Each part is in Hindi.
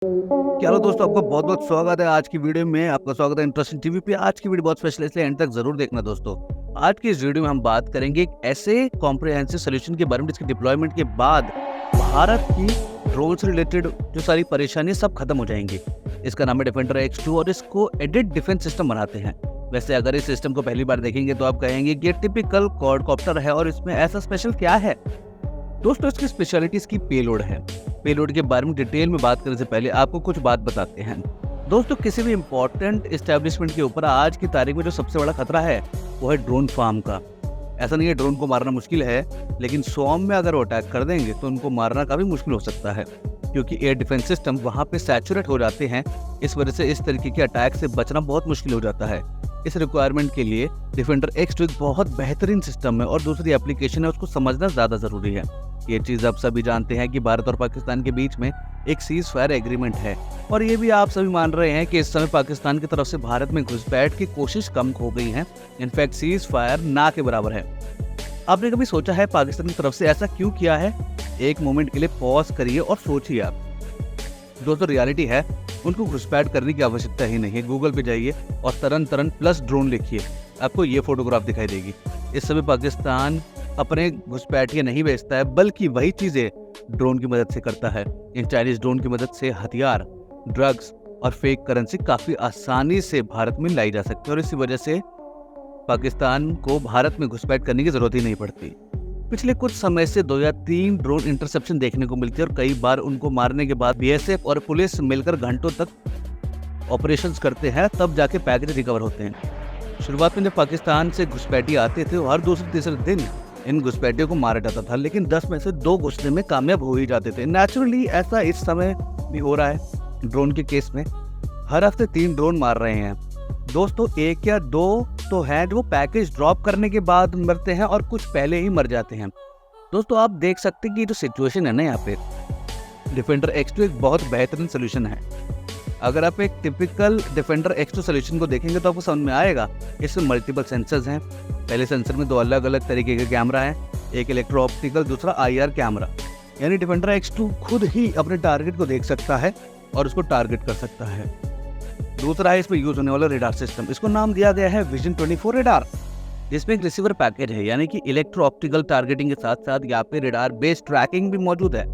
हेलो दोस्तों, आपका बहुत बहुत स्वागत है आज की वीडियो में। आपका स्वागत है इंटरेस्टिंग टीवी पे। आज की वीडियो बहुत स्पेशल है, इसलिए एंड तक जरूर देखना दोस्तों। आज की इस वीडियो में हम बात करेंगे एक ऐसे कॉम्प्रिहेंसिव सोल्यूशन के बारे में जिसके डिप्लॉयमेंट के बाद भारत की ड्रोन से रिलेटेड जो सारी परेशानी सब खत्म हो जाएंगी। इसका नाम है डिफेंडर X2 और इसको एडिट डिफेंस सिस्टम बनाते हैं। वैसे अगर इस सिस्टम को पहली बार देखेंगे तो आप कहेंगे कि ये टिपिकल क्वाडकॉप्टर है और इसमें ऐसा स्पेशल क्या है। दोस्तों, इसकी स्पेशलिटी इसकी पेलोड है। पेलोड के बारे में डिटेल में बात करने से पहले आपको कुछ बात बताते हैं। दोस्तों, किसी भी इम्पोर्टेंट एस्टेब्लिशमेंट के ऊपर आज की तारीख में जो सबसे बड़ा खतरा है वो है ड्रोन फार्म का। ऐसा नहीं है ड्रोन को मारना मुश्किल है, लेकिन स्वाम में अगर वो अटैक कर देंगे तो उनको मारना काफी मुश्किल हो सकता है, क्योंकि एयर डिफेंस सिस्टम वहाँ पे सैचुरेट हो जाते हैं। इस वजह से इस तरीके के अटैक से बचना बहुत मुश्किल हो जाता है। इस रिक्वायरमेंट के लिए डिफेंडर X2 एक बहुत बेहतरीन सिस्टम है और दूसरी एप्लीकेशन है उसको समझना ज्यादा जरूरी है। ये चीज आप सभी जानते हैं कि भारत और पाकिस्तान के बीच में एक सीज फायर एग्रीमेंट है और ये भी आप सभी मान रहे हैं कि इस समय पाकिस्तान की तरफ से भारत में घुसपैठ की कोशिश कम हो गई है। इनफैक्ट सीज फायर ना के बराबर है। आपने कभी सोचा है पाकिस्तान की तरफ से ऐसा क्यों किया है? एक मोमेंट के लिए पॉज करिए और सोचिए आप। दोस्तों, रियलिटी है उनको घुसपैठ करने की आवश्यकता ही नहीं है। गूगल पे जाइए और तरन प्लस ड्रोन लिखिए, आपको ये फोटोग्राफ दिखाई देगी। इस समय पाकिस्तान अपने घुसपैठिए नहीं बेचता है, बल्कि वही चीजें ड्रोन की मदद से करता है। इन चाइनीज ड्रोन की मदद से हथियार, ड्रग्स और फेक करेंसी काफी आसानी से भारत में लाई जा सकती है और इसी वजह से पाकिस्तान को भारत में घुसपैठ करने की जरूरत ही नहीं पड़ती। पिछले कुछ समय से 2 या 3 ड्रोन इंटरसेप्शन देखने को मिलती है और कई बार उनको मारने के बाद BSF और पुलिस मिलकर घंटों तक ऑपरेशंस करते हैं, तब जाके पैकेज रिकवर होते हैं। शुरुआत में जब पाकिस्तान से घुसपैठी आते थे हर दूसरे तीसरे दिन इन घुसपैठियों को मारा जाता था, लेकिन 10 में से 2 घुसने में कामयाब हो ही जाते थे। नेचुरली ऐसा इस समय भी हो रहा है। ड्रोन के केस में हर हफ्ते 3 ड्रोन मार रहे हैं दोस्तों। 1 या 2 तो हैं जो पैकेज ड्रॉप करने के बाद मरते हैं और कुछ पहले ही मर जाते हैं। दोस्तों, आप देख सकते हैं कि जो सिचुएशन है ना, यहाँ पे डिफेंडर X2 एक बहुत बेहतरीन सोल्यूशन है। अगर आप एक टिपिकल डिफेंडर X2 सोल्यूशन को देखेंगे तो आपको समझ में आएगा इसमें मल्टीपल सेंसर्स हैं। पहले सेंसर में 2 अलग अलग तरीके के कैमरा हैं, एक इलेक्ट्रो ऑप्टिकल, दूसरा IR कैमरा। यानी डिफेंडर X2 खुद ही अपने टारगेट को देख सकता है और उसको टारगेट कर सकता है। दूसरा है इसमें यूज होने वाला रेडार सिस्टम। इसको नाम दिया गया है विजन 24 रेडार, जिसमें एक रिसीवर पैकेज है, यानी कि इलेक्ट्रो ऑप्टिकल टारगेटिंग के साथ साथ यहाँ पे रेडार बेस्ड ट्रैकिंग भी मौजूद है।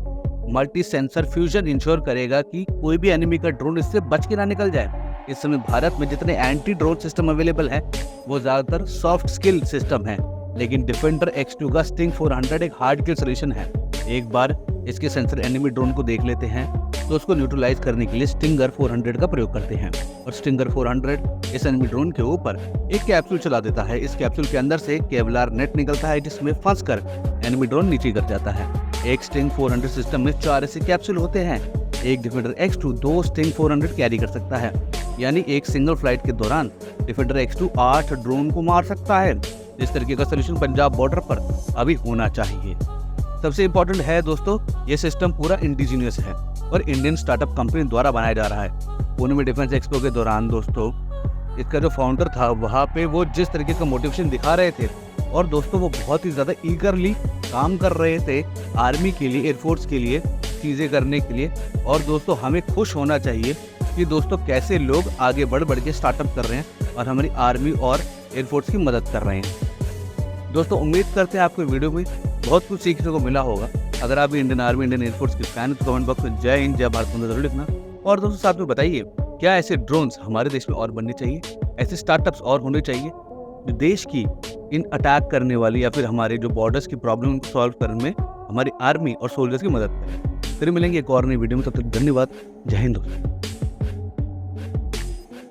मल्टी सेंसर फ्यूजन इंश्योर करेगा कि कोई भी एनिमी का ड्रोन इससे बच के ना निकल जाए। इस समय भारत में जितने एंटी ड्रोन सिस्टम अवेलेबल हैं वो ज्यादातर सॉफ्ट स्किल सिस्टम है, लेकिन डिफेंडर X2 का स्टिंग 400 एक हार्ड किल सोल्यूशन है। एक बार इसके सेंसर एनिमी ड्रोन को देख लेते हैं तो उसको न्यूट्रलाइज करने के लिए स्टिंगर 400 का प्रयोग करते हैं और स्टिंगर 400 इस एनिमी ड्रोन के ऊपर एक कैप्सूल चला देता है। इस कैप्सूल के अंदर से केवलार नेट निकलता है जिसमें फंसकर एनिमी ड्रोन नीचे गिर जाता है। एक स्टिंग 400 सिस्टम में 4 ऐसे कैप्सूल होते हैं। एक डिफेंडर X2 2 स्टिंग 400 कैरी कर सकता है, यानी एक सिंगल फ्लाइट के दौरान डिफेंडर X2 8 ड्रोन को मार सकता है। इस तरीके का सोल्यूशन पंजाब बॉर्डर पर अभी होना चाहिए। सबसे इम्पोर्टेंट है दोस्तों, ये सिस्टम पूरा इंडिजीनियस है और इंडियन स्टार्टअप कंपनी द्वारा बनाया जा रहा है। पुणे में डिफेंस एक्सपो के दौरान दोस्तों इसका जो फाउंडर था वहाँ पे वो जिस तरीके का मोटिवेशन दिखा रहे थे और दोस्तों वो बहुत ही ज़्यादा ईगरली काम कर रहे थे आर्मी के लिए, एयरफोर्स के लिए चीज़ें करने के लिए। और दोस्तों, हमें खुश होना चाहिए कि दोस्तों कैसे लोग आगे बढ़ के स्टार्टअप कर रहे हैं और हमारी आर्मी और एयरफोर्स की मदद कर रहे हैं। दोस्तों, उम्मीद करते हैं आपको वीडियो में बहुत कुछ सीखने को मिला होगा। अगर आप भी इंडियन आर्मी, इंडियन एयरफोर्स के फैन तो कमेंट बॉक्स में जय हिंद, जय भारत जरूर लिखना। और दोस्तों, साथ में बताइए क्या ऐसे ड्रोन्स हमारे देश में और बनने चाहिए, ऐसे स्टार्टअप्स और होने चाहिए जो देश की इन अटैक करने वाली या फिर हमारे जो बॉर्डर्स की प्रॉब्लम को सॉल्व करने में हमारी आर्मी और सोल्जर्स की मदद करें। फिर मिलेंगे एक और नई वीडियो में, तब तक धन्यवाद। जय हिंद दोस्तों।